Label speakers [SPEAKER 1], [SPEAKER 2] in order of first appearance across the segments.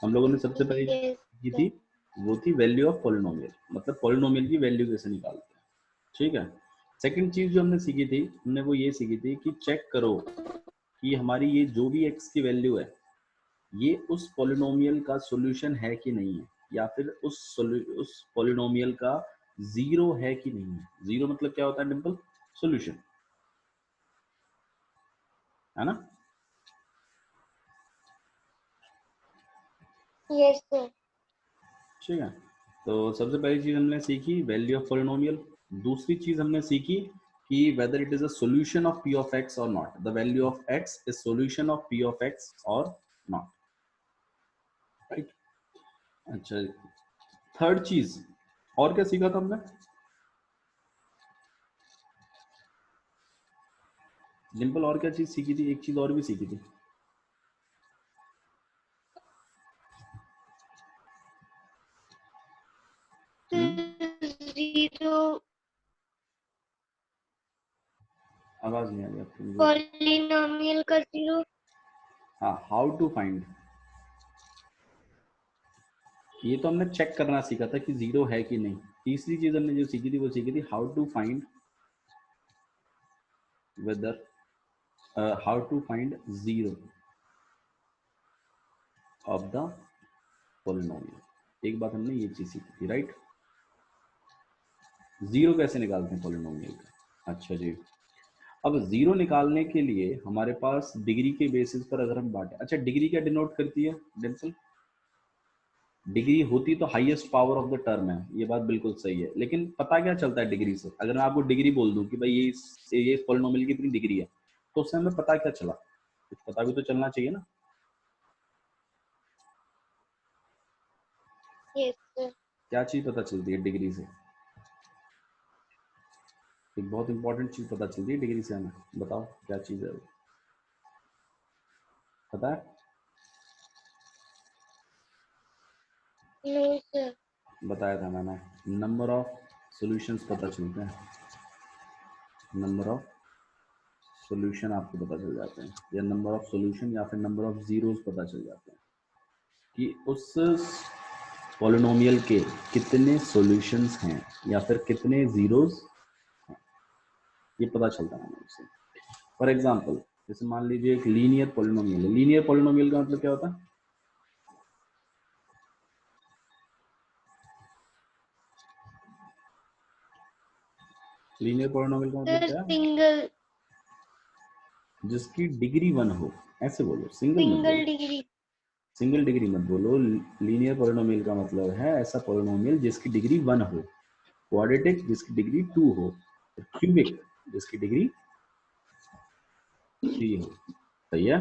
[SPEAKER 1] हम लोगों ने सबसे पहले
[SPEAKER 2] Yes,
[SPEAKER 1] की
[SPEAKER 2] sir.
[SPEAKER 1] थी वो थी वैल्यू ऑफ पॉलिनोमियल, मतलब पॉलिनोमियल की वैल्यू कैसे निकालते हैं। ठीक है। सेकंड चीज जो हमने सीखी थी, हमने वो ये सीखी थी कि चेक करो कि हमारी ये जो भी x की वैल्यू है ये उस पॉलिनोमियल का सॉल्यूशन है कि नहीं है, या फिर उस पॉलिनोमियल का जीरो है कि नहीं है। जीरो मतलब क्या होता है डिंपल? सॉल्यूशन, है ना।
[SPEAKER 2] Yes, sir.
[SPEAKER 1] ठीक है। तो सबसे पहली चीज हमने सीखी वैल्यू ऑफ पॉलिनोमियल। दूसरी चीज हमने सीखी कि whether it is a solution of p of x और not, the value of x is solution of p of x और नॉट, राइट। अच्छा, थर्ड चीज और क्या सीखा था हमने डिंपल? और क्या चीज सीखी थी? एक चीज और भी सीखी थी।
[SPEAKER 2] Zero
[SPEAKER 1] आवाज नहीं आ रही आपकी मुझे।
[SPEAKER 2] polynomial का zero.
[SPEAKER 1] हाँ, हाउ टू फाइंड, ये तो हमने चेक करना सीखा था कि जीरो है कि नहीं। तीसरी चीज हमने जो सीखी थी वो सीखी थी how to find whether, how to find zero of the polynomial. एक बात हमने ये चीज सीखी थी, राइट। जीरो कैसे निकालते हैं पॉलिनोमियल का। अच्छा जी, अब जीरो निकालने के लिए हमारे पास डिग्री के बेसिस पर अगर हम बांटे, अच्छा डिग्री क्या डिनोट करती है डिंपल? डिग्री होती तो highest power of the term है, ये बात बिल्कुल सही है, लेकिन पता क्या चलता है डिग्री से? अगर मैं आपको डिग्री बोल दूं कि भाई ये पॉलिनोमियल की इतनी डिग्री है, तो उससे हमें पता क्या चला? कुछ पता भी तो चलना चाहिए ना।
[SPEAKER 2] Yes, sir.
[SPEAKER 1] क्या चीज पता चलती है डिग्री से? एक बहुत इंपॉर्टेंट चीज पता चलती है डिग्री से हमें, बताओ क्या चीज है वो? पता है?
[SPEAKER 2] No, sir.
[SPEAKER 1] बताया था मैंने, नंबर ऑफ सॉल्यूशंस पता चलते हैं। नंबर ऑफ सॉल्यूशन आपको पता चल जाते हैं, या नंबर ऑफ सॉल्यूशन या फिर नंबर ऑफ जीरोस पता चल जाते हैं कि उस पॉलिनोमियल के कितने सॉल्यूशंस हैं या फिर कितने जीरोस हैं, ये पता चलता है हमें उससे। फॉर एग्जांपल, जैसे मान लीजिए एक लीनियर पॉलिनोमियल है। लीनियर पॉलिनोमियल का मतलब क्या होता है? लीनियर पॉलिनोमियल का मतलब
[SPEAKER 2] Sir,
[SPEAKER 1] क्या है?
[SPEAKER 2] single
[SPEAKER 1] जिसकी डिग्री वन हो, ऐसे बोलो, सिंगल मत बोलो।
[SPEAKER 2] degree.
[SPEAKER 1] सिंगल डिग्री मत बोलो। लीनियर पॉलिनोमियल का मतलब है ऐसा पॉलिनोमियल जिसकी डिग्री वन हो, क्वाड्रेटिक जिसकी डिग्री टू हो, क्यूबिक जिसकी डिग्री थ्री हो। सही है।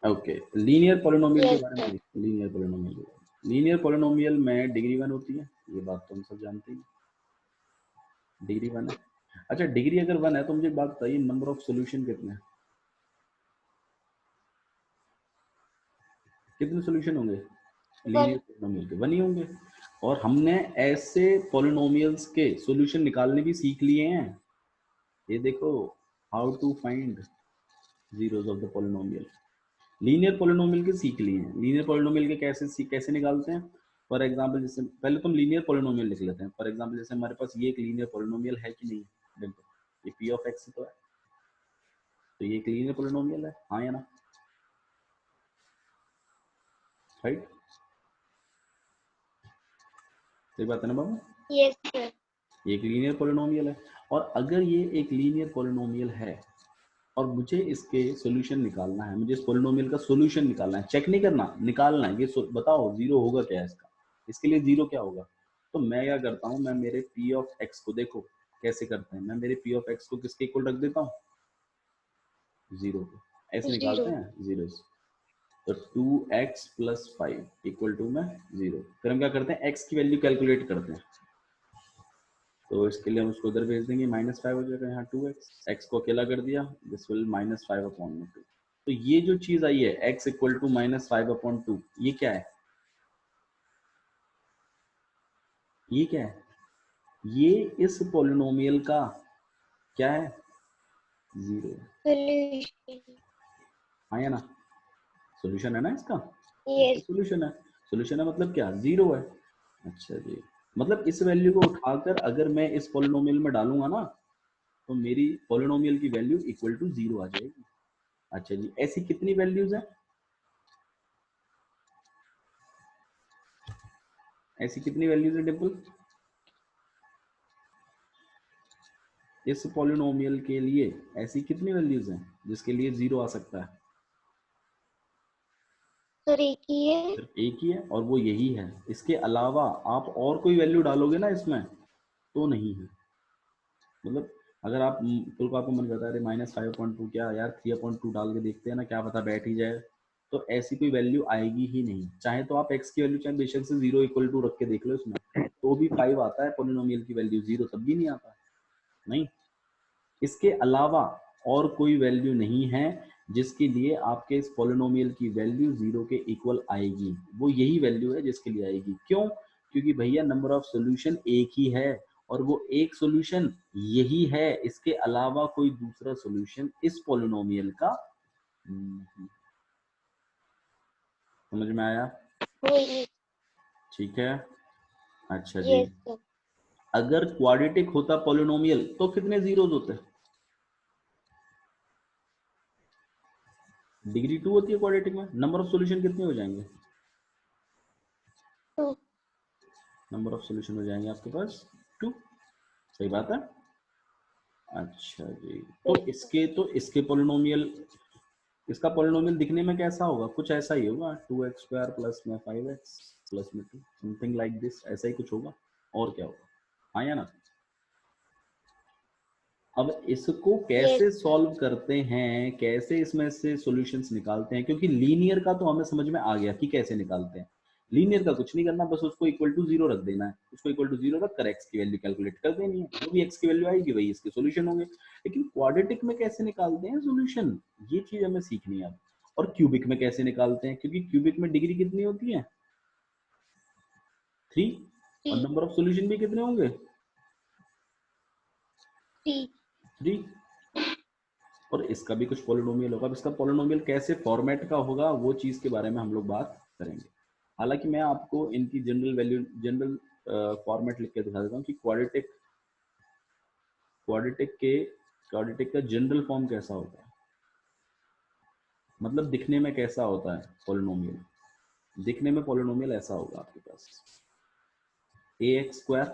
[SPEAKER 1] ओके, लीनियर पॉलिनोमियल के
[SPEAKER 2] Yes,
[SPEAKER 1] बारे
[SPEAKER 2] sir.
[SPEAKER 1] में। लीनियर पॉलिनोमियल में डिग्री वन होती है, ये बात तो हम सब जानते हैं, डिग्री वन है। अच्छा, डिग्री अगर वन है तो मुझे एक बात बताइए, नंबर ऑफ सॉल्यूशन कितने हैं? कितने सॉल्यूशन होंगे लीनियर
[SPEAKER 2] One.
[SPEAKER 1] पॉलिनोमियल के? वन ही होंगे। और हमने ऐसे पॉलिनोमियल्स के सॉल्यूशन निकालने भी सीख लिए हैं। ये देखो, how to find zeros of the polynomial. Linear polynomial के सीख लिए हैं। लीनियर पॉलिनोमियल के कैसे निकालते हैं? फॉर एग्जांपल, जैसे पहले तुम लीनियर पॉलिनोमियल लिख लेते हैं। फॉर एग्जांपल, जैसे हमारे पास ये एक लीनियर पॉलिनोमियल है कि नहीं? देखो, ये p ऑफ x तो है, तो ये एक लीनियर पॉलिनोमियल है, हाँ या ना? राइट, सही बात है ना बाबू?
[SPEAKER 2] Yes, sir.
[SPEAKER 1] ये एक लीनियर पॉलिनोमियल है। और अगर ये एक लीनियर पॉलिनोमियल है और मुझे इसके सॉल्यूशन निकालना है, मुझे इस पॉलिनोमियल का सॉल्यूशन निकालना है, चेक नहीं करना, निकालना है, ये बताओ जीरो होगा क्या इसका, इसके लिए जीरो क्या होगा? तो मैं क्या करता हूँ, मैं मेरे p ऑफ x को, देखो कैसे करते हैं, मैं मेरे p ऑफ x को किसके इक्वल रख देता हूँ? जीरो को। ऐसे निकालते
[SPEAKER 2] Zero.
[SPEAKER 1] हैं जीरो। तो 2x plus five equal to में जीरो। फिर हम क्या करते हैं, x की वैल्यू कैलकुलेट करते हैं। तो इसके लिए हम उसको उधर भेज देंगे, -5 हो जाएगा यहाँ 2x, x को अकेला कर दिया, दिस विल -5 अपॉन में 2। तो ये जो चीज आई है x इक्वल टू -5/2, ये क्या है? ये क्या है? ये इस पॉलिनोमियल का क्या है? जीरो है,
[SPEAKER 2] Solution.
[SPEAKER 1] हाँ या ना? सोल्यूशन है ना इसका,
[SPEAKER 2] Yes.
[SPEAKER 1] सोल्यूशन है मतलब क्या, 0 है। अच्छा जी, मतलब इस वैल्यू को उठाकर अगर मैं इस पॉलिनोमियल में डालूंगा ना तो मेरी पॉलिनोमियल की वैल्यू इक्वल टू 0 आ जाएगी। अच्छा जी, ऐसी कितनी वैल्यूज है, ऐसी कितनी वैल्यूज है डिम्पल इस पॉलिनोमियल के लिए, ऐसी कितनी वैल्यूज हैं जिसके लिए 0 आ सकता है?
[SPEAKER 2] सर एक ही है।
[SPEAKER 1] सिर्फ एक ही है और वो यही है, इसके अलावा आप और कोई वैल्यू डालोगे ना इसमें तो नहीं है। मतलब अगर आप बिल्कुल को आपको मन करता है अरे -5.2 क्या यार 3.2 डाल के देखते हैं ना, क्या पता बैठ ही जाए, तो ऐसी कोई वैल्यू आएगी ही नहीं। चाहे तो आप x की वैल्यू चाहे बेशक से 0 इक्वल टू रख के देख लो इसमें, तो भी 5 आता है, पोलिनोमियल की वैल्यू 0 तब भी नहीं आता, नहीं। इसके अलावा और कोई वैल्यू नहीं है जिसके लिए आपके इस पोलिनोमियल की वैल्यू 0 के इक्वल आएगी, वो यही वैल्यू है जिसके लिए आएगी। क्यों? क्योंकि भैया नंबर ऑफ सॉल्यूशन एक ही है और वो एक सॉल्यूशन यही है, इसके अलावा कोई दूसरा सॉल्यूशन इस पोलिनोमियल का नहीं। समझ में आया?
[SPEAKER 2] वही।
[SPEAKER 1] ठीक है। अच्छा जी,
[SPEAKER 2] Yes sir.
[SPEAKER 1] अगर क्वाड्रेटिक होता पोलिनोमियल तो कितने जीरोस होते? डिग्री 2 होती है क्वाड्रेटिक में, नंबर ऑफ सॉल्यूशन कितने हो जाएंगे?
[SPEAKER 2] 2.
[SPEAKER 1] नंबर ऑफ सॉल्यूशन हो जाएंगे आपके पास 2। सही बात है। अच्छा जी, तो इसके पोलिनोमियल, इसका पोलिनोमियल दिखने में कैसा होगा, कुछ ऐसा ही होगा, 2x² प्लस में 5x प्लस में 2, समथिंग लाइक दिस, ऐसा ही कुछ होगा। और क्या होगा, हाँ या ना? अब इसको कैसे
[SPEAKER 2] Yes.
[SPEAKER 1] सॉल्व करते हैं, कैसे इसमें से सॉल्यूशंस निकालते हैं, क्योंकि लीनियर का तो हमें समझ में आ गया कि कैसे निकालते हैं। लीनियर का कुछ नहीं करना, बस उसको इक्वल टू 0 रख देना है, उसको इक्वल टू 0 रख कर x की वैल्यू कैलकुलेट कर देनी है, जो भी x की वैल्यू आएगी वही इसके सॉल्यूशन होंगे। लेकिन क्वाड्रेटिक में कैसे निकालते हैं सॉल्यूशन, ये चीज हमें सीखनी है अब। और क्यूबिक में कैसे निकालते हैं, क्योंकि क्यूबिक में डिग्री कितनी होती है, 3, और
[SPEAKER 2] 3.
[SPEAKER 1] नंबर ऑफ सॉल्यूशन भी कितने होंगे,
[SPEAKER 2] 3.
[SPEAKER 1] 3। और इसका भी कुछ पॉलिनोमियल होगा। अब इसका पॉलिनोमियल कैसे फॉर्मेट का होगा वो चीज के बारे में हम लोग बात करेंगे। हालांकि मैं आपको इनकी जनरल वैल्यू, जनरल फॉर्मेट लिख के दिखा देता हूँ कि क्वाड्रेटिक का जनरल फॉर्म कैसा होता है, मतलब दिखने में कैसा होता है पॉलिनोमियल। दिखने में पॉलिनोमियल ऐसा होगा आपके पास, ax²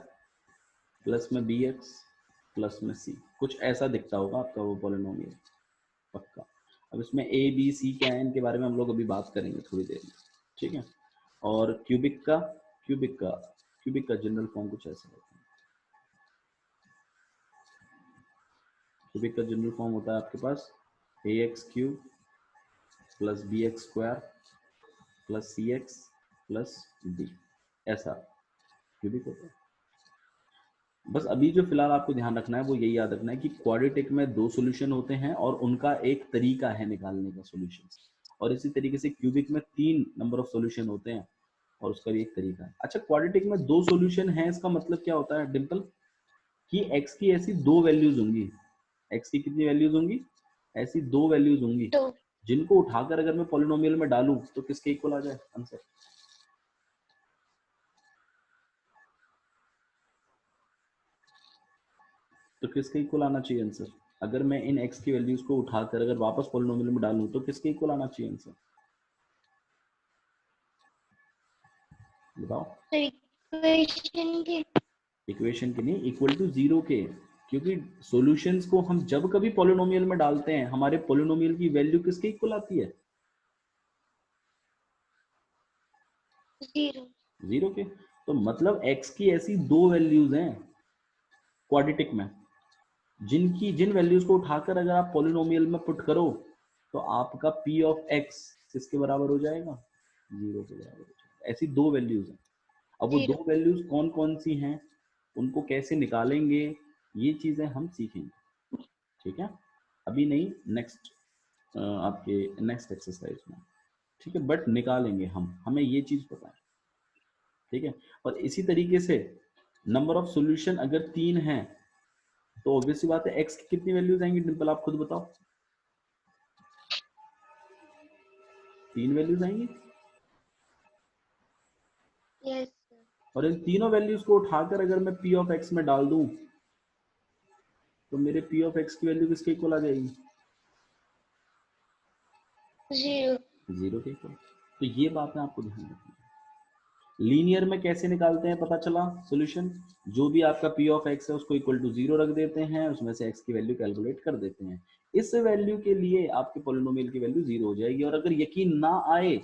[SPEAKER 1] प्लस में bx प्लस में c, कुछ ऐसा दिखता होगा आपका वो पॉलिनोमियल, पक्का। अब इसमें a b c क्या है, इनके बारे में हम लोग अभी बात करेंगे थोड़ी देर में, ठीक है। और क्यूबिक का जनरल फॉर्म कुछ ऐसा होता है। क्यूबिक का जनरल फॉर्म होता है आपके पास ax³ plus bx² plus cx plus d, ऐसा क्यूबिक होता है। बस अभी जो फिलहाल आपको ध्यान रखना है वो यही याद रखना है कि क्वाड्रेटिक में 2 सॉल्यूशन होते हैं और उनका एक तरीका है निकालने का सॉल्यूशन, और इसी तरीके से क्यूबिक में 3 नंबर ऑफ सॉल्यूशन होते हैं और उसका भी एक तरीका है। अच्छा, क्वाड्रेटिक में 2 सॉल्यूशन है, इसका मतलब क्या होता है डिम्पल, कि x की ऐसी 2 वैल्यूज होंगी, x की कितनी वैल्यूज होंगी, ऐसी 2 वैल्यूज होंगी
[SPEAKER 2] 2.
[SPEAKER 1] जिनको उठाकर अगर मैं पॉलिनोमियल में डालूं तो किसके इक्वल आ जाए आंसर, तो किसके इक्वल आना चाहिए आंसर, अगर मैं इन x की वैल्यूज को उठाकर अगर वापस पॉलिनोमियल में डालूं तो किसके इक्वल आना चाहिए आंसर, बताओ।
[SPEAKER 2] इक्वेशन के.
[SPEAKER 1] इक्वेशन के नहीं, इक्वल टू 0 के, क्योंकि सॉल्यूशंस को हम जब कभी पॉलिनोमियल में डालते हैं हमारे पॉलिनोमियल की वैल्यू किसके इक्वल आती है,
[SPEAKER 2] 0.
[SPEAKER 1] 0 के। तो मतलब x की ऐसी 2 वैल्यूज हैं क्वाड्रेटिक में जिन वैल्यूज को उठाकर अगर आप पॉलिनोमियल में पुट करो तो आपका p ऑफ x किसके बराबर हो जाएगा, 0 के बराबर हो जाएगा। ऐसी 2 वैल्यूज हैं। अब वो 2
[SPEAKER 2] 0.
[SPEAKER 1] वैल्यूज कौन कौन सी हैं, उनको कैसे निकालेंगे, ये चीजें हम सीखेंगे, ठीक है। अभी नहीं, नेक्स्ट आपके नेक्स्ट एक्सरसाइज में, ठीक है, बट निकालेंगे हम, हमें ये चीज पता है, ठीक है। और इसी तरीके से नंबर ऑफ सॉल्यूशन अगर 3 हैं तो ऑब्वियस सी बात है x की कितनी वैल्यूज आएंगी डिम्पल, आप खुद बताओ। 3 वैल्यूज आएंगी
[SPEAKER 2] यस सर।
[SPEAKER 1] और इन तीनों वैल्यूज को उठाकर अगर मैं p ऑफ x में डाल दूं तो मेरे p ऑफ x की वैल्यू किसके इक्वल आ जाएगी?
[SPEAKER 2] 0।
[SPEAKER 1] 0 के इक्वल। तो ये बातें आपको ध्यान रखनी है। लीनियर में कैसे निकालते हैं पता चला सॉल्यूशन? जो भी आपका p ऑफ x है उसको इक्वल टू 0 रख देते हैं, उसमें से x की वैल्यू कैलकुलेट कर देते हैं। इस वैल्यू के लिए आपके पॉलिनोमियल की वैल्यू 0 हो जाएगी। और अगर यकीन ना आए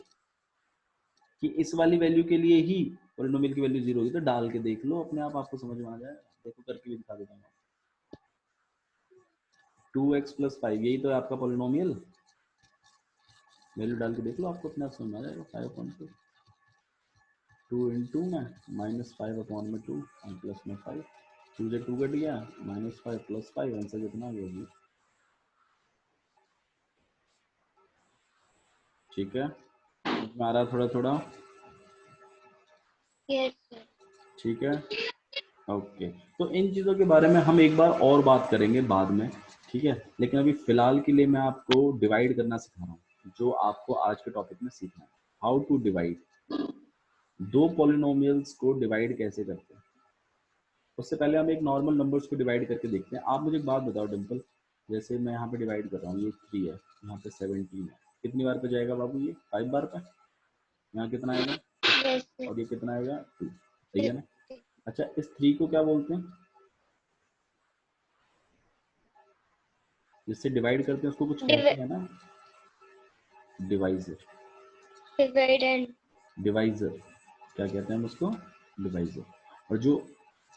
[SPEAKER 1] कि इस वाली वैल्यू के लिए ही पॉलिनोमियल की वैल्यू 0 होगी तो डाल के देख लो, अपने आप आपको समझ में आ जाएगा। देखो करके भी दिखा देता हूँ। 2x प्लस 5 यही तो है आपका पॉलिनोमियल। वैल्यू डाल के देख लो, आपको अपने आप समझ में आ जाएगा। 5/2 2 इंटू में -5/2 और प्लस में 5, 2 से 2 कट गया, -5 प्लस 5, आंसर कितना आ गया जी? ठीक है, आ रहा थोड़ा थोड़ा?
[SPEAKER 2] Yes sir.
[SPEAKER 1] ठीक है, ओके। तो इन चीज़ों के बारे में हम एक बार और बात करेंगे बाद में, ठीक है। लेकिन अभी फिलहाल के लिए मैं आपको डिवाइड करना सिखा रहा हूँ, जो आपको आज के टॉपिक में सीखना है, हाउ टू डिवाइड। दो पॉलिनोमियल्स को डिवाइड कैसे करते हैं। उससे पहले हम एक नॉर्मल नंबर्स को डिवाइड करके देखते हैं। आप मुझे एक बात बताओ डिम्पल, जैसे मैं यहाँ पे डिवाइड कर रहा हूँ, ये 3 है, यहाँ पे 17 है, कितनी बार पे जाएगा बाबू? ये 5 बार पे। यहाँ कितना आएगा?
[SPEAKER 2] Yes sir.
[SPEAKER 1] और ये कितना आएगा? 2। सही है ना? अच्छा, इस 3 को क्या बोलते हैं? जिससे डिवाइड करते हैं उसको कुछ कहते हैं ना? डिवाइजर।
[SPEAKER 2] डिवाइड एंड
[SPEAKER 1] डिवाइजर क्या कहते हैं हम उसको? डिवाइजर। और जो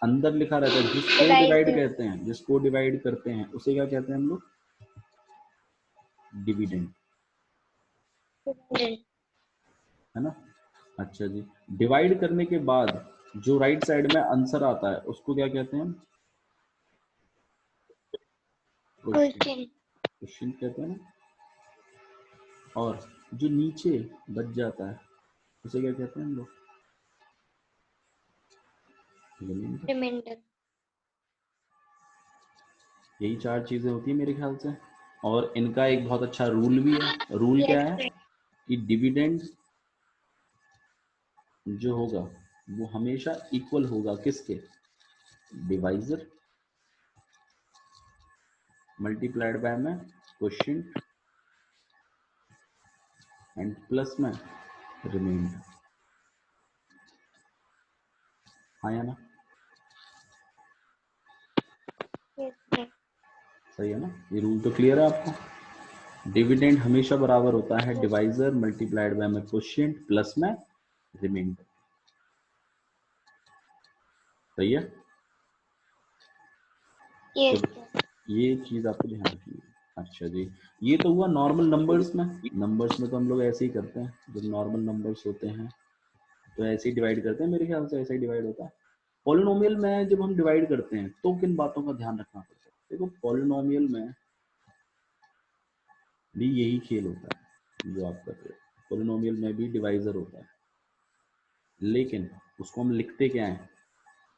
[SPEAKER 1] अंदर लिखा रहता है जिसको डिवाइड
[SPEAKER 2] डिवाइड।
[SPEAKER 1] कहते हैं, जिसको डिवाइड करते हैं उसे क्या कहते हैं हम लोग? डिविडेंड, है ना? अच्छा जी, डिवाइड करने के बाद जो राइट साइड में आंसर आता है उसको क्या कहते हैं?
[SPEAKER 2] क्वेश्चन।
[SPEAKER 1] क्वेश्चन कहते हैं ना। और जो नीचे बच जाता है उसे क्या कहते हैं हम लोग?
[SPEAKER 2] रिमाइंडर।
[SPEAKER 1] यही 4 चीजें होती है मेरे ख्याल से। और इनका एक बहुत अच्छा रूल भी है। रूल क्या
[SPEAKER 2] यस
[SPEAKER 1] है?
[SPEAKER 2] सर।
[SPEAKER 1] कि डिविडेंड जो होगा वो हमेशा इक्वल होगा किसके? डिवाइजर मल्टीप्लाइड बाय में क्वोशिएंट एंड प्लस में रिमाइंडर। आया ना?
[SPEAKER 2] Yes sir.
[SPEAKER 1] सही है ना? ये रूल तो क्लियर है आपको? डिविडेंड हमेशा बराबर होता है डिवाइजर मल्टीप्लाइड बाय में क्वोशिएंट प्लस में रिमाइंडर। सही है?
[SPEAKER 2] यस
[SPEAKER 1] तो
[SPEAKER 2] सर।
[SPEAKER 1] ये चीज आपको ध्यान रखनी है। अच्छा जी, ये तो हुआ नॉर्मल नंबर्स में। नंबर्स में तो हम लोग ऐसे ही करते हैं, जब नॉर्मल नंबर्स होते हैं तो ऐसे ही डिवाइड करते हैं, मेरे ख्याल से ऐसे ही डिवाइड होता है। पॉलिनोमियल में जब हम डिवाइड करते हैं तो किन बातों का ध्यान रखना पड़ता है? देखो पॉलिनोमियल में भी यही खेल होता है जो आप कर रहे हो। पॉलिनोमियल में भी डिवाइजर होता है, लेकिन उसको हम लिखते क्या है,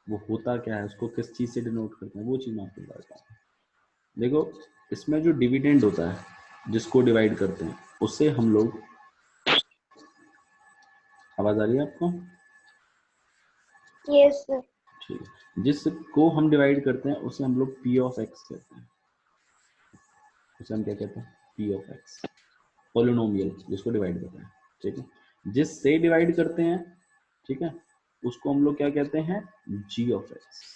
[SPEAKER 1] वो होता क्या है, उसको किस चीज से डिनोट करते हैं, वो चीज मैं आपको बताता हूँ। देखो इसमें जो डिविडेंड होता है जिसको डिवाइड करते हैं उससे हम लोग, आवाज आ रही है आपको?
[SPEAKER 2] Yes sir.
[SPEAKER 1] ठीक है, जिसको हम डिवाइड करते हैं उसे हम लोग p ऑफ x कहते हैं। उसे हम क्या कहते हैं? p of x। पॉलिनोमियल जिसको डिवाइड करते हैं, ठीक है। जिससे डिवाइड करते हैं, ठीक है, उसको हम लोग क्या कहते हैं? g of x।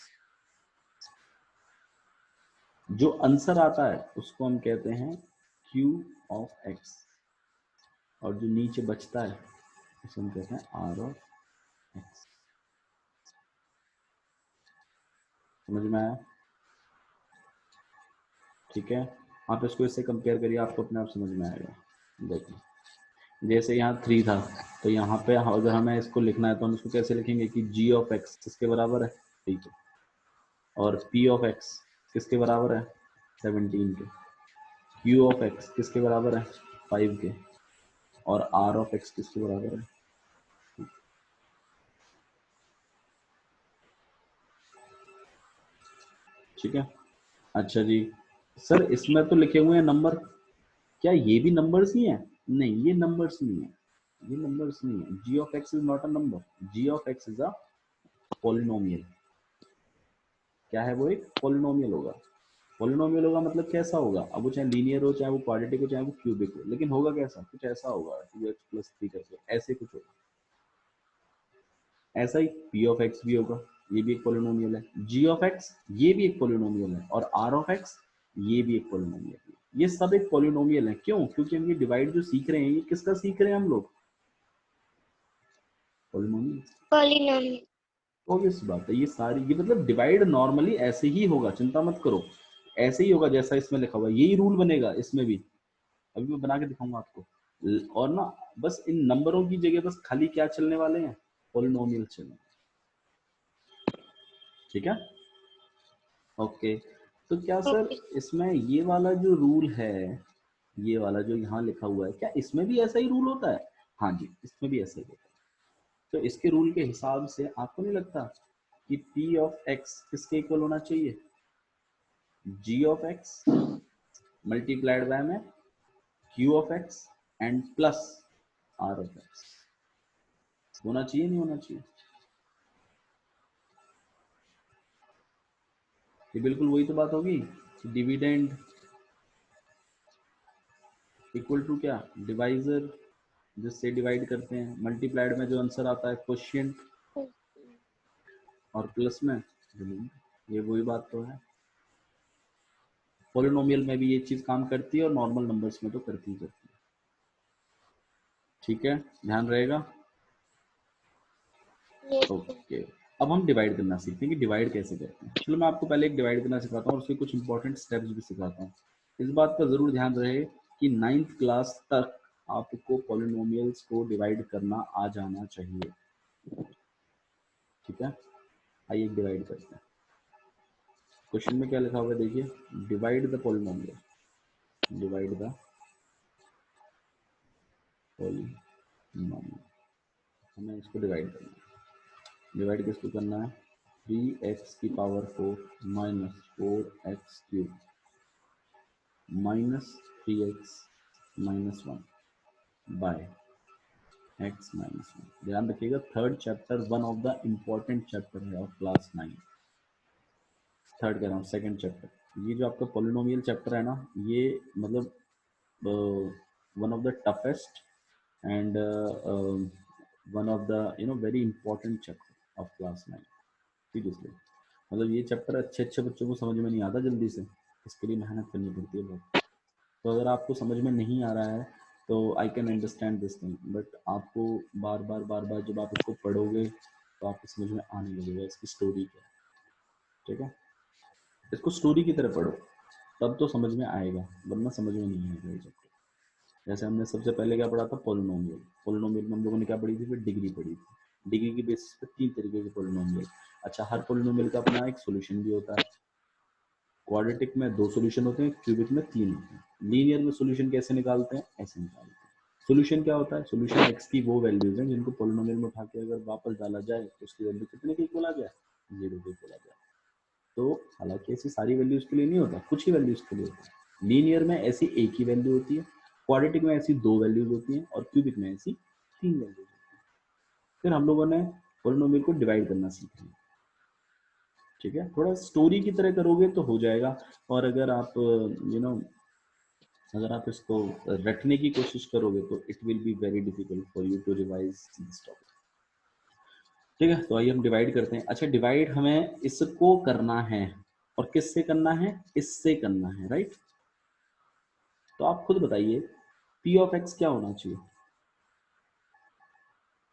[SPEAKER 1] जो आंसर आता है उसको हम कहते हैं q ऑफ x। और जो नीचे बचता है उसे हम कहते हैं r ऑफ x। समझ में आया? ठीक है, आप इसको इससे कंपेयर करिए, आपको अपने आप समझ में आएगा। देखिए जैसे यहाँ 3 था, तो यहाँ पे अगर हमें इसको लिखना है तो हम इसको कैसे लिखेंगे कि g ऑफ x किसके बराबर है? ठीक है। और p ऑफ x किसके बराबर है? 17 के। q ऑफ x किसके बराबर है? 5 के। और r ऑफ x किसके बराबर है? ठीक है। अच्छा जी, सर इसमें तो लिखे हुए हैं नंबर, क्या ये भी नंबर्स ही हैं? नहीं, ये नंबर्स नहीं है, ये नंबर्स नहीं है। g of x is not a number, g of x is a polynomial. क्या है वो? एक पॉलिनोमियल होगा। पॉलिनोमियल होगा मतलब कैसा होगा? अब वो चाहे लीनियर हो, चाहे वो क्वाड्रेटिक हो, चाहे वो क्यूबिक हो, लेकिन होगा कैसा? कुछ ऐसा होगा 2x+3 करके, ऐसे कुछ होगा। ऐसा ही p ऑफ x भी होगा, ये भी एक पॉलिनोमियल है। g ऑफ x ये भी एक पॉलिनोमियल है, और r ऑफ x ये भी एक पॉलिनोमियल है। ये सब एक पॉलिनोमियल है। क्यों? क्योंकि हम ये डिवाइड जो सीख रहे हैं, ये किसका सीख रहे हैं हम लोग? पॉलिनोमियल।
[SPEAKER 2] Polynomial.
[SPEAKER 1] ऑब्वियस बात है, ये सारी, ये मतलब डिवाइड नॉर्मली ऐसे ही होगा, चिंता मत करो, ऐसे ही होगा जैसा इसमें लिखा हुआ है, यही रूल बनेगा इसमें भी। अभी मैं बना के दिखाऊंगा आपको। और ना, बस इन नंबरों की जगह बस खाली क्या चलने वाले हैं? पॉलिनोमियल चलने। ठीक है, ओके। तो क्या सर
[SPEAKER 2] Okay.
[SPEAKER 1] इसमें ये वाला जो रूल है, ये वाला जो यहाँ लिखा हुआ है, क्या इसमें भी ऐसा ही रूल होता है? हाँ जी, इसमें भी ऐसा ही होता है। तो इसके रूल के हिसाब से आपको नहीं लगता कि p ऑफ x किसके इक्वल होना चाहिए? g of x multiplied by में q of x and plus r of x। होना चाहिए, नहीं होना चाहिए? ये बिल्कुल वही तो बात होगी, डिविडेंड इक्वल टू क्या? डिवाइजर, जिससे डिवाइड करते हैं, मल्टीप्लाइड में जो आंसर आता है क्वोशिएंट, और प्लस में डिविडेंड। ये वही बात तो है। पॉलिनोमियल में भी ये चीज काम करती है, और नॉर्मल नंबर्स में तो करती ही करती है। ठीक है, ध्यान रहेगा।
[SPEAKER 2] Yes.
[SPEAKER 1] ओके, अब हम डिवाइड करना सीखते हैं कि डिवाइड कैसे करते हैं। चलो मैं आपको पहले एक डिवाइड करना सिखाता हूँ, और उसके कुछ इंपॉर्टेंट स्टेप्स भी सिखाता हूँ। इस बात का जरूर ध्यान रहे कि 9th क्लास तक आपको पॉलिनोमियल्स को डिवाइड करना आ जाना चाहिए। ठीक है, आइए डिवाइड करते हैं। क्वेश्चन में क्या लिखा हुआ है देखिए, divide the polynomial, divide the polynomial. हमें इसको डिवाइड करना है। डिवाइड किसको करना है? 3x की power 4 minus 4x cube minus 3x minus 1 by x minus 1। ध्यान रखिएगा, third chapter, one of the important chapter है ऑफ क्लास 9। थर्ड कह रहा हूँ, सेकंड चैप्टर। ये जो आपका पॉलिनोमियल चैप्टर है ना, ये मतलब one of the toughest and one of the very important chapter of class 9, seriously. मतलब ये चैप्टर अच्छे अच्छे बच्चों को समझ में नहीं आता जल्दी से, इसके लिए मेहनत करनी पड़ती है बहुत। तो अगर आपको समझ में नहीं आ रहा है तो I can understand this thing, but आपको बार बार जब आप इसको पढ़ोगे तो आपको समझ में आने लगेगा इसकी स्टोरी क्या है। ठीक है, इसको स्टोरी की तरह पढ़ो, तब तो समझ में आएगा, वरना समझ में नहीं आएगा ये चैप्टर। जैसे हमने सबसे पहले क्या पढ़ा था? पॉलिनोमियल। पॉलिनोमियल में हम लोगों ने क्या पढ़ी थी? फिर डिग्री पढ़ी थी। डिग्री की बेसिस पे 3 तरीके के पॉलिनोमियल। अच्छा, हर पॉलिनोमियल का अपना एक सॉल्यूशन भी होता है। क्वाड्रेटिक में 2 सॉल्यूशन होते हैं, क्यूबिक में 3 होते हैं। लीनियर में सॉल्यूशन कैसे निकालते हैं? ऐसे निकालते हैं। सॉल्यूशन क्या होता है? सॉल्यूशन x की वो वैल्यूज हैं जिनको पॉलिनोमियल में उठा के अगर वापस डाला जाए तो उसकी वैल्यू कितने के इक्वल आ जाए? 0 के इक्वल आ जाए। तो हालांकि ऐसी सारी वैल्यूज के लिए नहीं होता, कुछ ही वैल्यूज के लिए होता है। लीनियर में ऐसी एक ही वैल्यू होती है, क्वाड्रेटिक में ऐसी 2 वैल्यूज होती हैं, और क्यूबिक में ऐसी 3 वैल्यूज होती हैं। फिर हम लोगों ने पॉलिनोमियल को डिवाइड करना सीख लिया। ठीक है, थोड़ा स्टोरी की तरह करोगे तो हो जाएगा, और अगर आप अगर आप इसको रटने की कोशिश करोगे तो it will be very difficult for you to revise this topic. ठीक है, तो आइए हम डिवाइड करते हैं। अच्छा, डिवाइड हमें इसको करना है, और किससे करना है? इससे करना है, राइट? तो आप खुद बताइए, p ऑफ x क्या होना चाहिए?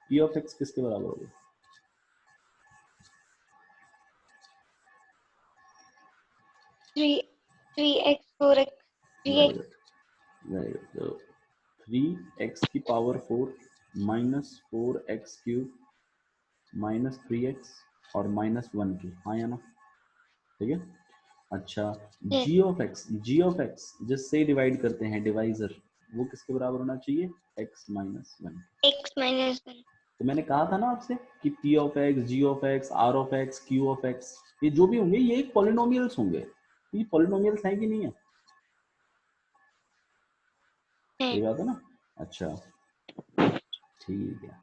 [SPEAKER 1] p ऑफ x किसके बराबर होगा?
[SPEAKER 2] 3x 4x
[SPEAKER 1] very
[SPEAKER 2] 3x.
[SPEAKER 1] Good, very good. तो 3x की power 4 minus 4x cube minus 3x और माइनस 1 की, हाँ या ना? ठीक है। अच्छा,
[SPEAKER 2] Yes.
[SPEAKER 1] जी ऑफ एक्स जिससे डिवाइड करते हैं, डिवाइजर, वो किसके बराबर होना चाहिए? x minus 1।
[SPEAKER 2] X minus 1.
[SPEAKER 1] तो मैंने कहा था ना आपसे कि p of x, g of x, r of x, q of x, ये जो भी होंगे ये एक पॉलिनोमियल्स होंगे। ये पॉलिनोमियल्स हैं कि नहीं है?
[SPEAKER 2] है.
[SPEAKER 1] सही बात है ना? अच्छा ठीक है,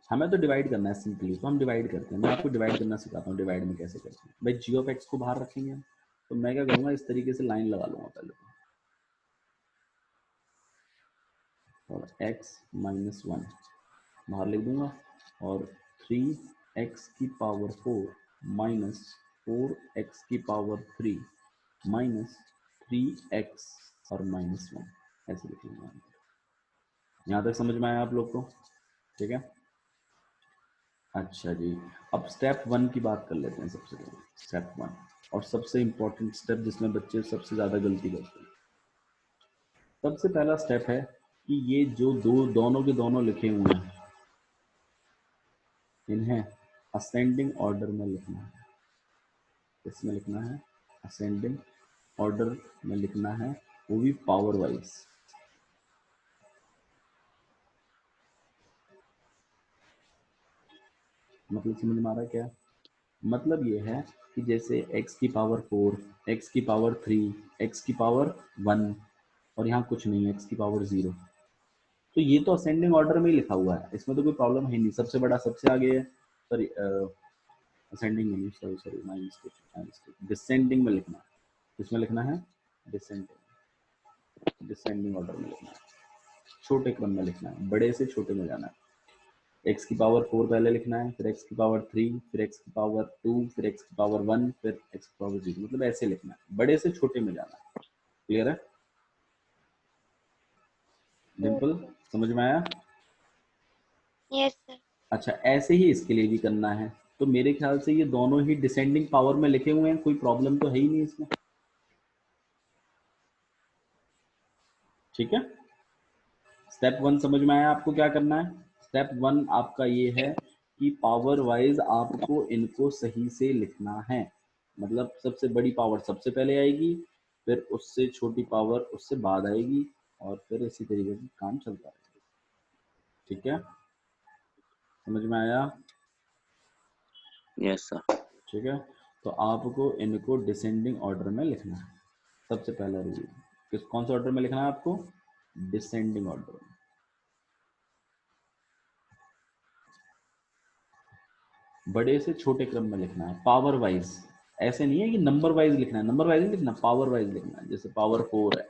[SPEAKER 1] हमें तो डिवाइड करना है सिंपली, तो हम डिवाइड करते हैं। मैं आपको डिवाइड करना सिखाता हूँ, डिवाइड में कैसे करते हैं। भाई जी ऑफ एक्स को बाहर रखेंगे हम, तो मैं क्या करूँगा, इस तरीके से लाइन लगा लूँगा पहले तो, और x माइनस 1 बाहर लिख दूंगा, और 3x की पावर 4 माइनस 4x की पावर 3 माइनस 3x और माइनस 1, ऐसे लिख लूँगा। यहाँ तक समझ में आया आप लोग को? ठीक है। अच्छा जी, अब स्टेप 1 की बात कर लेते हैं सबसे पहले। स्टेप 1 और सबसे इम्पोर्टेंट स्टेप जिसमें बच्चे सबसे ज़्यादा गलती करते हैं। सबसे पहला स्टेप है कि ये जो दोनों के दोनों लिखे हुए हैं, इन्हें असेंडिंग ऑर्डर में लिखना है। इसमें लिखना है असेंडिंग ऑर्डर में लिखना है, वो भी पावर वाइज। मतलब समझ में आ रहा है क्या? मतलब ये है कि जैसे x की पावर 4, x की पावर 3, x की पावर 1, और यहाँ कुछ नहीं है, x की पावर 0। तो ये तो असेंडिंग ऑर्डर में ही लिखा हुआ है, इसमें तो कोई प्रॉब्लम है नहीं। सबसे बड़ा सबसे आगे है, सॉरी असेंडिंग में नहीं, sorry sorry my mistake, descending में लिखना है। किसमें लिखना है? डिसेंडिंग ऑर्डर में लिखना है, छोटे क्रम में लिखना है, बड़े से छोटे में जाना है। x की पावर 4 पहले लिखना है, फिर x की पावर 3, फिर x की पावर 2, फिर x की पावर 1, फिर x की पावर 0, मतलब ऐसे लिखना है, बड़े से छोटे में जाना है। क्लियर है डिम्पल? समझ में आया?
[SPEAKER 2] Yes, sir.
[SPEAKER 1] अच्छा, ऐसे ही इसके लिए भी करना है। तो मेरे ख्याल से ये दोनों ही डिसेंडिंग पावर में लिखे हुए हैं, कोई प्रॉब्लम तो है ही नहीं इसमें। ठीक है, स्टेप 1 समझ में आया आपको क्या करना है? स्टेप 1 आपका ये है कि पावर वाइज आपको इनको सही से लिखना है। मतलब सबसे बड़ी पावर सबसे पहले आएगी, फिर उससे छोटी पावर उससे बाद आएगी, और फिर इसी तरीके से काम चलता रहेगा। ठीक है, समझ में आया?
[SPEAKER 3] Yes sir.
[SPEAKER 1] ठीक है, तो आपको इनको डिसेंडिंग ऑर्डर में लिखना है। सबसे पहला रूल कौन सा ऑर्डर में लिखना है आपको? डिसेंडिंग ऑर्डर में। बड़े से छोटे क्रम में लिखना है, पावर वाइज। ऐसे नहीं है कि नंबर वाइज लिखना है, नंबर वाइज नहीं लिखना, पावर वाइज लिखना है। जैसे पावर 4 है,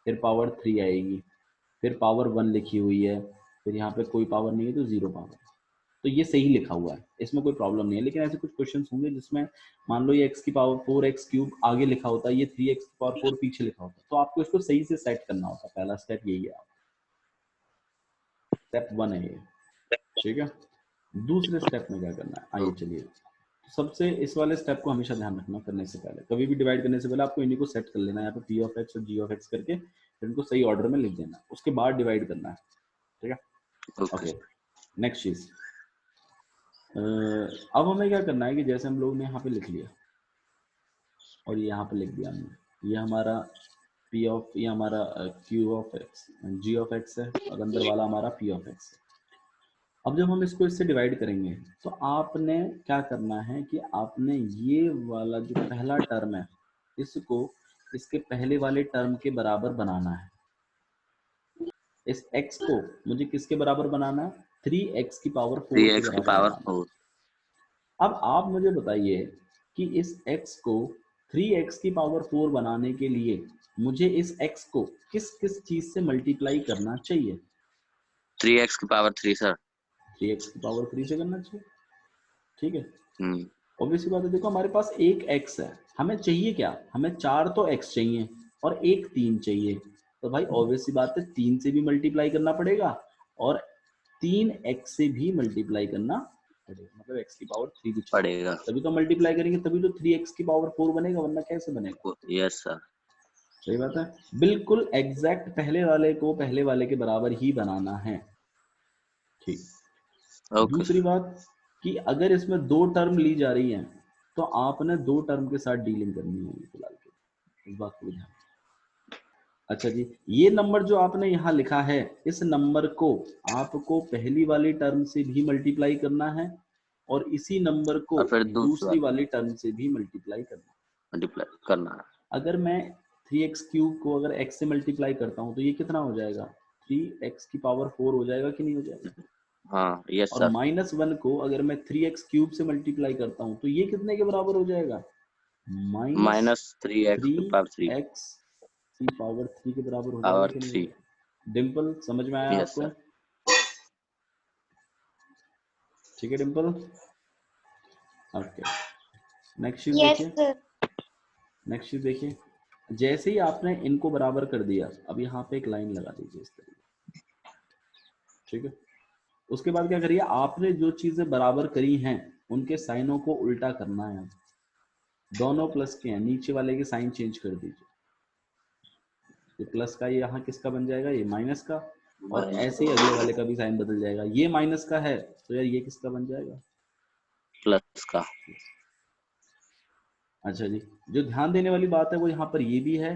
[SPEAKER 1] फिर पावर 3 आएगी, फिर पावर 1 लिखी हुई है, फिर यहाँ पे कोई पावर नहीं है तो 0 पावर। तो ये सही लिखा हुआ है, इसमें कोई प्रॉब्लम नहीं है। लेकिन ऐसे कुछ क्वेश्चन होंगे जिसमें मान लो ये x की पावर 4x क्यूब आगे लिखा होता है, ये 3x की पावर 4 पीछे लिखा होता है, तो आपको इसको सही से सेट करना होता है। पहला स्टेप यही है, स्टेप 1 है ये। ठीक है, दूसरे स्टेप में क्या करना है, आइए चलिए। सबसे इस वाले स्टेप को हमेशा ध्यान रखना, करने से पहले, कभी भी डिवाइड करने से पहले आपको इन्हीं को सेट कर लेना है। यहाँ पे p ऑफ x और g ऑफ x करके फिर इनको सही ऑर्डर में लिख देना, उसके बाद डिवाइड करना है। ठीक है, ओके। नेक्स्ट चीज, अब हमें क्या करना है कि जैसे हम लोग ने यहाँ पे लिख लिया और ये यहाँ पे लिख दिया हमने, ये हमारा p ऑफ, ये हमारा q of x, g of x है, और अंदर वाला हमारा p ऑफ x है। अब जब हम इसको इससे डिवाइड करेंगे तो आपने क्या करना है कि आपने ये वाला जो पहला टर्म है, इसको इसके पहले वाले टर्म के बराबर बनाना है। इस x को मुझे किसके बराबर बनाना है? 3x की पावर 4 के
[SPEAKER 3] 3x की
[SPEAKER 1] बराबर
[SPEAKER 3] पावर
[SPEAKER 1] बनाना है।
[SPEAKER 3] 4।
[SPEAKER 1] अब आप मुझे बताइए कि इस x को 3x की पावर 4 बनाने के लिए मुझे इस x को किस किस चीज से मल्टीप्लाई करना चाहिए?
[SPEAKER 3] 3x की पावर 3 सर।
[SPEAKER 1] 3x की पावर 3 से करना चाहिए। ठीक है,
[SPEAKER 3] हम्म।
[SPEAKER 1] ऑब्वियसली बात है। देखो हमारे पास एक x है, हमें चाहिए क्या? हमें 4 तो x चाहिए और एक 3 चाहिए। तो भाई ऑब्वियसली बात है 3 से भी मल्टीप्लाई करना पड़ेगा और 3x से भी मल्टीप्लाई करना पड़ेगा, मतलब x की पावर 3 भी चाहिए।
[SPEAKER 3] पड़ेगा,
[SPEAKER 1] तभी तो मल्टीप्लाई करेंगे, तभी तो 3x की पावर 4 बनेगा, वरना कैसे बनेगा?
[SPEAKER 3] Yes sir.
[SPEAKER 1] सही बात है, बिल्कुल एग्जैक्ट पहले वाले को पहले वाले के बराबर ही बनाना है। ठीक,
[SPEAKER 3] ओके
[SPEAKER 1] दूसरी बात कि अगर इसमें 2 टर्म ली जा रही हैं तो आपने 2 टर्म के साथ डीलिंग करनी है फिलहाल के, इस बात को ध्यान। अच्छा जी, ये नंबर जो आपने यहाँ लिखा है, इस नंबर को आपको पहली वाली टर्म से भी मल्टीप्लाई करना है और इसी नंबर को
[SPEAKER 3] और फिर
[SPEAKER 1] दूसरी वाली टर्म से भी मल्टीप्लाई करना है।
[SPEAKER 3] मल्टीप्लाई करना है।
[SPEAKER 1] अगर मैं 3x क्यूब को अगर x से मल्टीप्लाई करता हूँ तो ये कितना हो जाएगा? 3x की पावर 4 हो जाएगा कि नहीं हो जाएगा?
[SPEAKER 3] हाँ यस
[SPEAKER 1] और
[SPEAKER 3] सर।
[SPEAKER 1] -1 को अगर मैं 3x क्यूब से मल्टीप्लाई करता हूँ तो ये कितने के बराबर हो जाएगा?
[SPEAKER 3] -3x की पावर 3
[SPEAKER 1] -3x की पावर 3 के बराबर हो जाएगा
[SPEAKER 3] पावर
[SPEAKER 1] कि नहीं हो
[SPEAKER 3] 3।
[SPEAKER 1] जाएगा? डिम्पल समझ में आया
[SPEAKER 3] यस
[SPEAKER 1] आपको?
[SPEAKER 3] सर।
[SPEAKER 1] ठीक है डिम्पल, ओके। नेक्स्ट चीज
[SPEAKER 2] Yes,
[SPEAKER 1] देखिए,
[SPEAKER 2] sir.
[SPEAKER 1] नेक्स्ट चीज देखिए, जैसे ही आपने इनको बराबर कर दिया, अब यहाँ पे एक लाइन लगा दीजिए इस तरीके, ठीक है। उसके बाद क्या करिए, आपने जो चीजें बराबर करी हैं उनके साइनों को उल्टा करना है। दोनों प्लस के हैं, नीचे वाले के साइन चेंज कर दीजिए। ये प्लस का ये यहाँ किसका बन जाएगा? ये माइनस का। और ऐसे ही अगले वाले का भी साइन बदल जाएगा। ये माइनस का है तो यार ये किसका बन जाएगा?
[SPEAKER 3] प्लस का।
[SPEAKER 1] अच्छा जी, जो ध्यान देने वाली बात है वो यहाँ पर ये भी है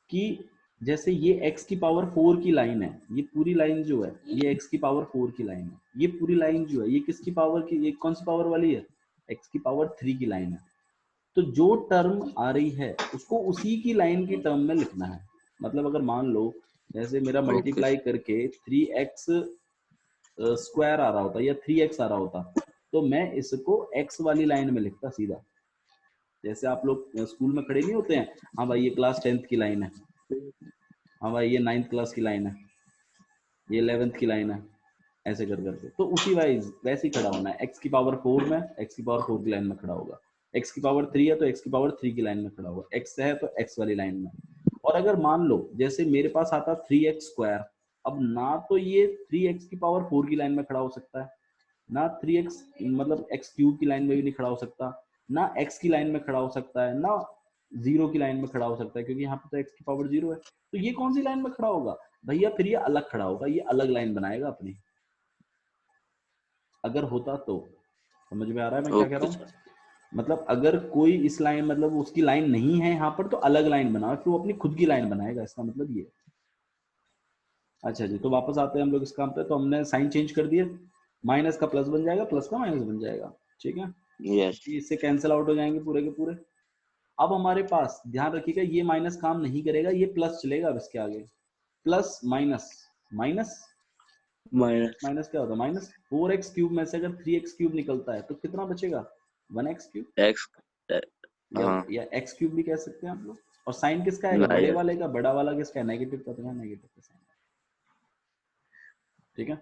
[SPEAKER 1] कि जैसे ये x की पावर 4 की लाइन है, ये पूरी लाइन जो है ये x की पावर 4 की लाइन है। ये पूरी लाइन जो है ये किसकी पावर की, ये कौन सी पावर वाली है? x की पावर 3 की लाइन है। तो जो टर्म आ रही है उसको उसी की लाइन की टर्म में लिखना है। मतलब अगर मान लो जैसे मेरा
[SPEAKER 3] ओके
[SPEAKER 1] मल्टीप्लाई करके 3x स्क्वायर आ रहा होता या 3x आ रहा होता, तो मैं इसको x वाली लाइन में लिखता सीधा। जैसे आप लोग स्कूल में खड़े नहीं होते हैं, हाँ भाई ये क्लास 10th की लाइन है, हाँ भाई ये 9th क्लास की लाइन है, ये 11th की लाइन है, ऐसे कर करके। तो उसी वाइज वैसे ही खड़ा होना है। x की पावर 4 में x की पावर 4 की लाइन में खड़ा होगा, x की पावर 3 है तो x की पावर 3 की लाइन में खड़ा होगा, x है तो x वाली लाइन में। और अगर मान लो जैसे मेरे पास आता 3x स्क्वायर, अब ना तो ये 3x की पावर 4 की लाइन में खड़ा हो सकता है, ना 3x मतलब x क्यूब की लाइन में भी नहीं खड़ा हो सकता, ना x की लाइन में खड़ा हो सकता है, ना 0 की लाइन में खड़ा हो सकता है, क्योंकि यहाँ पे तो x की पावर 0 है। तो ये कौन सी लाइन में खड़ा होगा भैया? फिर ये अलग खड़ा होगा, ये अलग लाइन बनाएगा अपनी, अगर होता तो। समझ में आ रहा है मैं क्या कह
[SPEAKER 3] ओके
[SPEAKER 1] रहा हूँ?
[SPEAKER 3] सर।
[SPEAKER 1] मतलब अगर कोई इस लाइन मतलब उसकी लाइन नहीं है यहाँ पर तो अलग लाइन बनाओ, फिर वो अपनी खुद की लाइन बनाएगा, इसका मतलब ये। अच्छा जी, तो वापस आते हैं हम लोग इस काम पे। तो हमने साइन चेंज कर दिए, माइनस का प्लस बन जाएगा, प्लस का माइनस बन जाएगा, ठीक है।
[SPEAKER 3] यस।
[SPEAKER 1] इससे कैंसिल आउट हो जाएंगे पूरे के पूरे। अब हमारे पास ध्यान रखिएगा ये माइनस काम नहीं करेगा, ये प्लस चलेगा। अब इसके आगे plus minus minus
[SPEAKER 3] minus
[SPEAKER 1] minus क्या होता है? माइनस 4x क्यूब में से अगर 3x क्यूब निकलता है तो कितना बचेगा? 1x cube,
[SPEAKER 3] x. हाँ
[SPEAKER 1] या x क्यूब भी कह सकते हैं आप लोग। और साइन किसका आएगा? बड़े
[SPEAKER 3] यस।
[SPEAKER 1] वाले का। बड़ा वाला किसका है? नेगेटिव का, तो यहाँ नेगेटिव का साइन, ठीक है।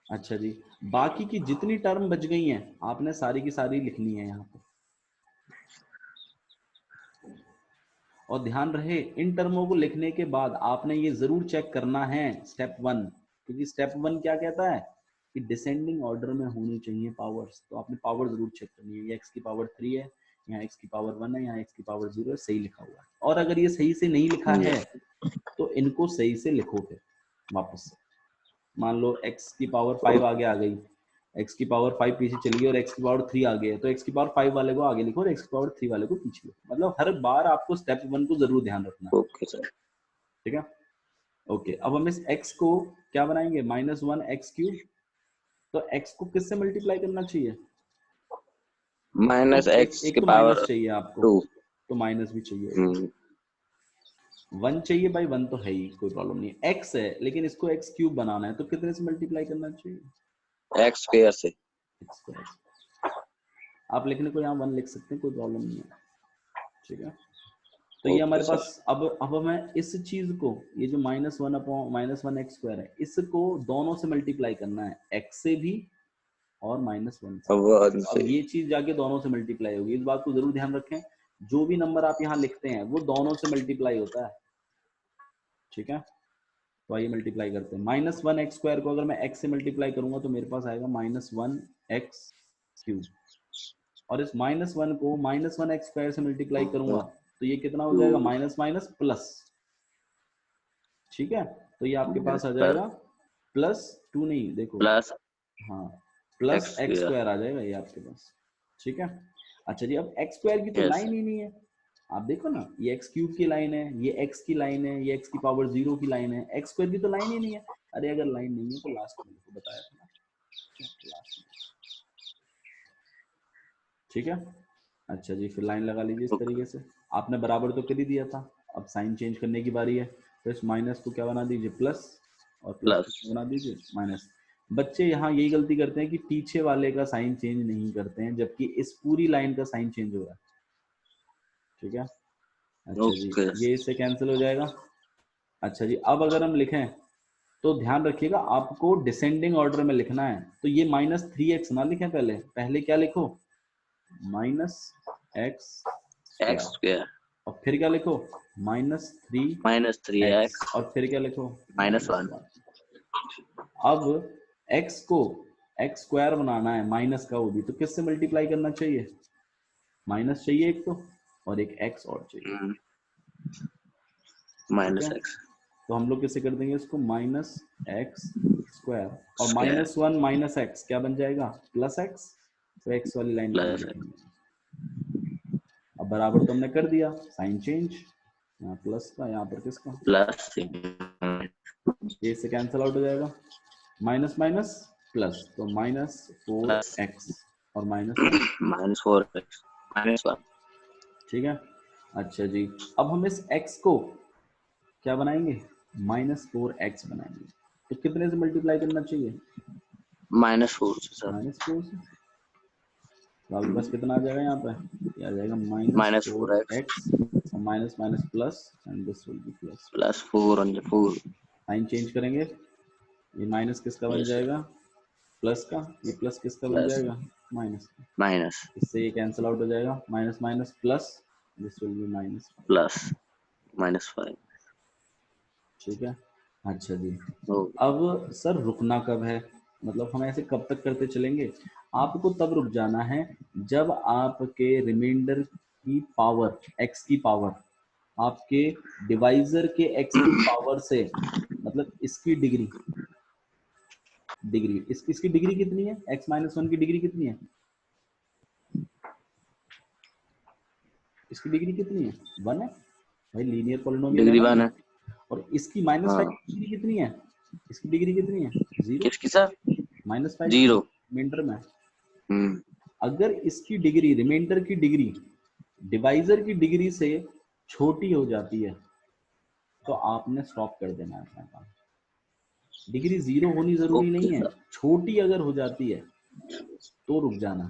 [SPEAKER 1] अच्छा जी, बाकी की जितनी टर्म बच गई हैं आपने सारी की सारी लिखनी है यहाँ पर। और ध्यान रहे इन टर्मों को लिखने के बाद आपने ये जरूर चेक करना है स्टेप 1, क्योंकि स्टेप 1 क्या कहता है कि डिसेंडिंग ऑर्डर में होनी चाहिए पावर्स। तो आपने पावर जरूर चेक करनी है। ये x की पावर 3 है, यहाँ x की पावर 1 है, यहाँ x की पावर 0 है, सही लिखा हुआ है। और अगर ये सही से नहीं लिखा है तो इनको सही से लिखो फिर वापस से। मान लो x की पावर 5 आगे आ गई, x की पावर 5 पीछे चली गई और x की पावर 3 आगे है, तो x की पावर 5 वाले को आगे लिखो और x की पावर 3 वाले को पीछे लिखो। मतलब हर बार आपको स्टेप 1 को जरूर ध्यान रखना है,
[SPEAKER 3] ओके सर।
[SPEAKER 1] ठीक है। ओके, अब हम इस x को क्या बनाएंगे? -1x cube. तो x को किससे मल्टीप्लाई करना चाहिए?
[SPEAKER 3] माइनस
[SPEAKER 1] तो
[SPEAKER 3] एक्स
[SPEAKER 1] एक
[SPEAKER 3] की
[SPEAKER 1] तो
[SPEAKER 3] पावर
[SPEAKER 1] माइनस चाहिए आपको,
[SPEAKER 3] 2।
[SPEAKER 1] तो माइनस भी चाहिए। 1 चाहिए भाई, 1 तो है ही, कोई प्रॉब्लम नहीं है। x है लेकिन इसको x क्यूब बनाना है, तो कितने से मल्टीप्लाई करना चाहिए?
[SPEAKER 3] एक्स स्क्वायर से।
[SPEAKER 1] x स्क्वायर से। आप लिखने को यहाँ 1 लिख सकते हैं, कोई प्रॉब्लम नहीं है, ठीक है। तो ये
[SPEAKER 3] ओके
[SPEAKER 1] हमारे
[SPEAKER 3] सर।
[SPEAKER 1] पास अब हमें इस चीज को, ये जो -1 स्क्वायर है, इसको दोनों से मल्टीप्लाई करना है, x से भी और -1 से।
[SPEAKER 3] वन
[SPEAKER 1] अब
[SPEAKER 3] से।
[SPEAKER 1] ये चीज जाके दोनों से मल्टीप्लाई होगी, इस बात को जरूर ध्यान रखें। जो भी नंबर आप यहाँ लिखते हैं वो दोनों से मल्टीप्लाई होता है, ठीक है। तो आइए मल्टीप्लाई करते हैं। -1x स्क्वायर को अगर मैं x से मल्टीप्लाई करूंगा तो मेरे पास आएगा -1x क्यूब। और इस -1 को -1x स्क्वायर से मल्टीप्लाई करूंगा तो ये कितना हो जाएगा? माइनस माइनस प्लस, ठीक है। तो ये आपके पास आ जाएगा +2, नहीं देखो,
[SPEAKER 3] प्लस
[SPEAKER 1] हाँ, plus
[SPEAKER 3] X
[SPEAKER 1] X
[SPEAKER 3] square.
[SPEAKER 1] Square आ जाएगा ये आपके पास, ठीक है। अच्छा जी, अब एक्स स्क्वायर की तो
[SPEAKER 3] यस।
[SPEAKER 1] लाइन ही नहीं है। आप देखो ना, ये एक्स क्यूब की लाइन है, ये एक्स की लाइन है, ये एक्स की पावर 0 की लाइन है, एक्स स्क्वायर की तो लाइन ही नहीं है। अरे अगर लाइन नहीं है तो लास्ट में लिखो, बताया था ना, लास्ट में, ठीक है। अच्छा जी, फिर लाइन लगा लीजिए इस तरीके से। आपने बराबर तो कर ही दिया था, अब साइन चेंज करने की बारी है। तो इस माइनस को क्या बना दीजिए? प्लस, और प्लस
[SPEAKER 3] प्लस
[SPEAKER 1] बना दीजिए माइनस। बच्चे यहाँ यही गलती करते हैं कि पीछे वाले का साइन चेंज नहीं करते हैं, जबकि इस पूरी लाइन का साइन चेंज हो रहा है। ठीक है, अच्छा जी,
[SPEAKER 3] ओके
[SPEAKER 1] ये इससे कैंसिल हो जाएगा। अच्छा जी, अब अगर हम लिखें तो ध्यान रखिएगा आपको डिसेंडिंग ऑर्डर में लिखना है। तो ये -3x ना लिखें, पहले क्या लिखो, -x
[SPEAKER 3] एक्स
[SPEAKER 1] स्क्वायर,
[SPEAKER 3] स्क्वायर
[SPEAKER 1] और फिर क्या लिखो, -3x,
[SPEAKER 3] -3x
[SPEAKER 1] और फिर क्या लिखो,
[SPEAKER 3] -1।
[SPEAKER 1] -1। अब x को x स्क्वायर बनाना है, माइनस का वो भी, तो किससे मल्टीप्लाई करना चाहिए, माइनस चाहिए एक तो, और एक x और चाहिए। ठीक है,
[SPEAKER 3] -x
[SPEAKER 1] तो हम लोग कैसे कर देंगे इसको, -x स्क्वायर, और
[SPEAKER 3] स्क्वायर
[SPEAKER 1] -1 -x क्या बन जाएगा, +x। तो x वाली लाइन पे
[SPEAKER 3] प्लस
[SPEAKER 1] लिखेंगे। अब बराबर तो हमने कर दिया, साइन चेंज, यहाँ प्लस का, यहाँ पर किसका,
[SPEAKER 3] प्लस
[SPEAKER 1] ये से कैंसिल आउट हो जाएगा, माइनस माइनस प्लस, तो -4x और -1।
[SPEAKER 3] -4x -1।
[SPEAKER 1] ठीक है, अच्छा जी, अब हम इस x को क्या बनाएंगे, -4x बनाएंगे। तो कितने से मल्टीप्लाई करना चाहिए,
[SPEAKER 3] -4 से सर।
[SPEAKER 1] -4 से। तो आपके पास कितना आ जाएगा यहाँ पे, ये आ जाएगा
[SPEAKER 3] -4x
[SPEAKER 1] -4x, और minus minus plus, and this will be plus.
[SPEAKER 3] +4 on the 4।
[SPEAKER 1] Sign change करेंगे, ये माइनस किसका बन
[SPEAKER 3] Yes,
[SPEAKER 1] जाएगा, प्लस का, ये प्लस किसका बन
[SPEAKER 3] प्लस
[SPEAKER 1] जाएगा, माइनस का।
[SPEAKER 3] माइनस
[SPEAKER 1] इससे ये कैंसिल आउट हो जाएगा, minus minus plus, this will B minus.
[SPEAKER 3] Plus -5।
[SPEAKER 1] ठीक है, अच्छा जी,
[SPEAKER 3] ओ
[SPEAKER 1] अब सर रुकना कब है, मतलब हम ऐसे कब तक करते चलेंगे, आपको तब रुक जाना है जब आपके रिमाइंडर की पावर, x की पावर, आपके डिवाइजर के x की पावर से, मतलब इसकी डिग्री, इसकी डिग्री कितनी है, x-1 की डिग्री कितनी है, इसकी डिग्री कितनी है, 1 है भाई, लीनियर पॉलिनोमियल है
[SPEAKER 3] डिग्री
[SPEAKER 1] ना
[SPEAKER 3] 1
[SPEAKER 1] ये।
[SPEAKER 3] है।
[SPEAKER 1] और इसकी -5
[SPEAKER 3] हाँ,
[SPEAKER 1] की डिग्री कितनी है, इसकी डिग्री कितनी है, 0,
[SPEAKER 3] किसकी सर?
[SPEAKER 1] -5 की
[SPEAKER 3] 0।
[SPEAKER 1] रिमाइंडर में।
[SPEAKER 3] हम्म
[SPEAKER 1] अगर इसकी डिग्री, रिमाइंडर की डिग्री डिवाइजर की डिग्री से छोटी हो जाती है तो आपने स्टॉप कर देना है अपना काम। डिग्री 0 होनी जरूरी
[SPEAKER 3] ओके
[SPEAKER 1] नहीं है,
[SPEAKER 3] सर।
[SPEAKER 1] छोटी अगर हो जाती है तो रुक जाना।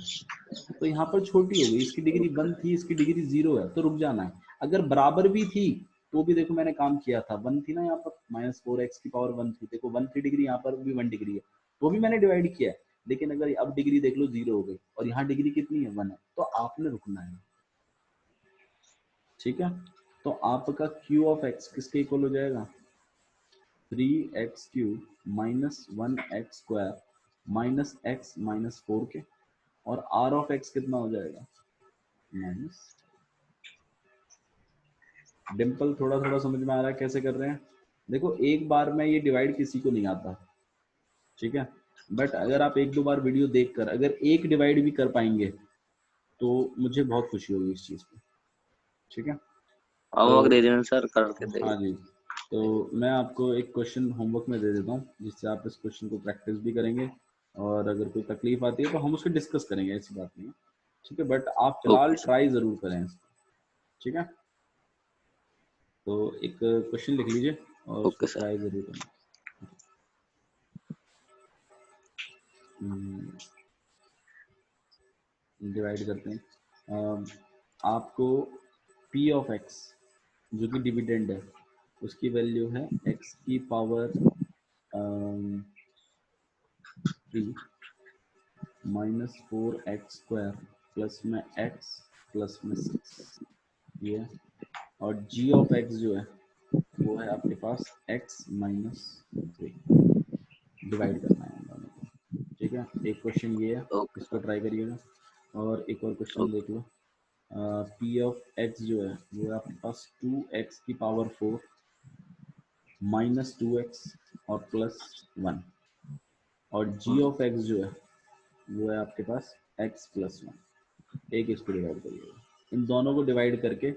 [SPEAKER 1] तो यहाँ पर छोटी हो गई, इसकी डिग्री 1 थी, इसकी डिग्री 0 है, तो रुक जाना है। अगर बराबर भी थी तो भी देखो मैंने काम किया था, 1 थी ना यहाँ पर, -4x की पावर 1 थी, देखो 1 थी डिग्री, यहाँ पर भी 1 डिग्री है, वो भी मैंने डिवाइड किया है। लेकिन अगर अब डिग्री देख लो 0 हो गई, और यहाँ डिग्री कितनी है, 1 है, तो आपने रुकना है। ठीक है, तो आपका q ऑफ x किसके इक्वल हो जाएगा, 3x³ -1x स्क्वायर -x-4 के, और r ऑफ x कितना हो जाएगा, माइनस। डिम्पल थोड़ा थोड़ा समझ में आ रहा है कैसे कर रहे हैं, देखो एक बार में ये डिवाइड किसी को नहीं आता, ठीक है, बट अगर आप एक दो बार वीडियो देखकर अगर एक डिवाइड भी कर पाएंगे तो मुझे बहुत खुशी होगी इस चीज़ पे। ठीक है,
[SPEAKER 3] होमवर्क
[SPEAKER 1] तो
[SPEAKER 3] दे देना सर, करके दे।
[SPEAKER 1] हाँ जी, तो मैं आपको एक क्वेश्चन होमवर्क में दे देता हूँ, जिससे आप इस क्वेश्चन को प्रैक्टिस भी करेंगे, और अगर कोई तकलीफ आती है तो हम उसको डिस्कस करेंगे, ऐसी बात नहीं है। ठीक है, बट आप फिलहाल
[SPEAKER 3] ओके सर।
[SPEAKER 1] ट्राई ज़रूर करें इसको। ठीक है, तो एक क्वेश्चन लिख लीजिए और उसको
[SPEAKER 3] ओके सर।
[SPEAKER 1] ट्राई ज़रूर करें। डिवाइड करते हैं, आपको p ऑफ x जो कि डिविडेंड है, उसकी वैल्यू है x की पावर 3 -4x स्क्वायर प्लस में x प्लस में 6, ये। और g ऑफ x जो है वो है आपके पास x -3, डिवाइड करना है इन दोनों को। ठीक है, एक क्वेश्चन ये है,
[SPEAKER 3] ओके
[SPEAKER 1] इसको
[SPEAKER 3] सर।
[SPEAKER 1] ट्राई करिएगा। और एक और क्वेश्चन देख लो, p ऑफ x जो है वो है आपके पास 2x की पावर 4 -2x और +1, और g ऑफ x जो है वो है आपके पास x +1। एक इसको डिवाइड करिएगा, इन दोनों को डिवाइड करके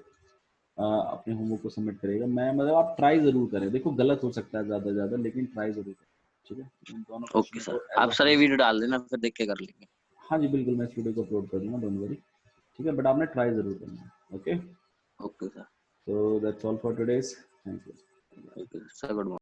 [SPEAKER 1] अपने होमवर्क को सबमिट करिएगा। मैं मतलब आप ट्राई ज़रूर करें, देखो गलत हो सकता है ज़्यादा ज़्यादा, लेकिन ट्राई ज़रूर करें। ठीक है, इन दोनों
[SPEAKER 3] ओके
[SPEAKER 1] क्वेश्चनों
[SPEAKER 3] सर,
[SPEAKER 1] को एज
[SPEAKER 3] आप
[SPEAKER 1] अ
[SPEAKER 3] सर ये
[SPEAKER 1] होमवर्क।
[SPEAKER 3] वीडियो डाल देना, फिर देख के कर लेंगे।
[SPEAKER 1] हाँ जी बिल्कुल, मैं इस वीडियो को अपलोड कर दूंगा, डोंट वरी। ठीक है, बट आपने ट्राई ज़रूर करना है। Okay,
[SPEAKER 3] okay sir.
[SPEAKER 1] so that's all for today's, thank you।
[SPEAKER 3] Okay sir, good morning.